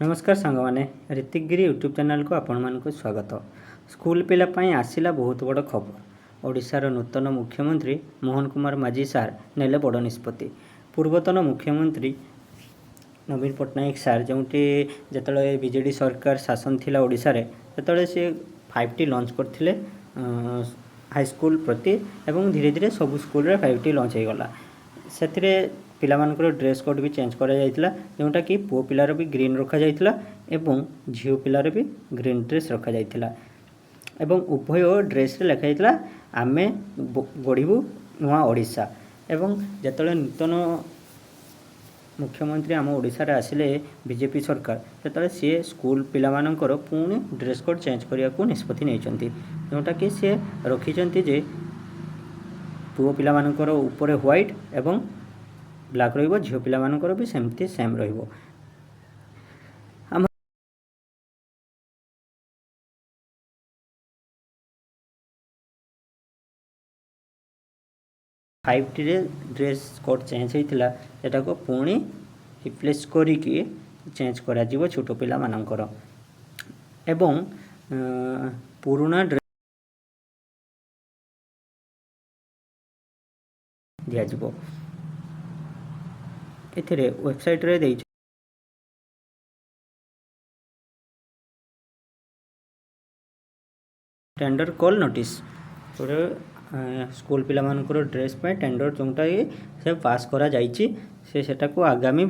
नमस्कार सांग मैंने ऋतिक गिरी यूट्यूब चैनल को आपण मानक स्वागत। स्कूल पिलापाई आसिला बहुत बड़ खबर। ओडिशार नूतन मुख्यमंत्री मोहन कुमार माझी सार नेले बड़ निष्पत्ति। पूर्वतन मुख्यमंत्री नवीन पट्टनायक सार जो जिते बीजेडी सरकार शासन थिला ओडिशा रे सेतले से 5T लॉन्च करथिले हाईस्कूल प्रति एवं धीरे धीरे सब स्कूल रे 5T लॉन्च हो गला। से पिलामानकर ड्रेस कोड भी चेंज करा जाइतिला जोटा कि पुओ पिलार भी ग्रीन रखा जाइतिला एवं झियो पिलार भी ग्रीन ड्रेस रखा जाइतिला एवं उभय ड्रेस रे लिखा जाइतिला आमे गढ़िबू नुआ ओडिशा। एवं जेतले नूतन मुख्यमंत्री आम ओडिशा रे आसिले बीजेपी सरकार सेतले सी स्कूल पिलामानकर पुणी ड्रेस कोड चेंज करिया को निष्पत्ति नैचंती जोटा कि सी रखिचंती जे पुओ पिलामानकर ऊपर व्हाइट एवं ब्लैक रहिबो झियो पिलामानकर भी सेमती सेम रहिबो। 5T रे ड्रेस कोड चेंज होइतिला सेटा को पुणी रिप्लेस करिकी चेंज करा जीवो छोट पिला मानकर एवं पुराना ड्रेस दिया जीवो। एथिरे वेबसाइट रे देइ टेंडर कॉल नोटिस स्कूल पिला मानकर ड्रेस पे टेंडर जोटा से पास करा जाइछि से सेटा को आगामी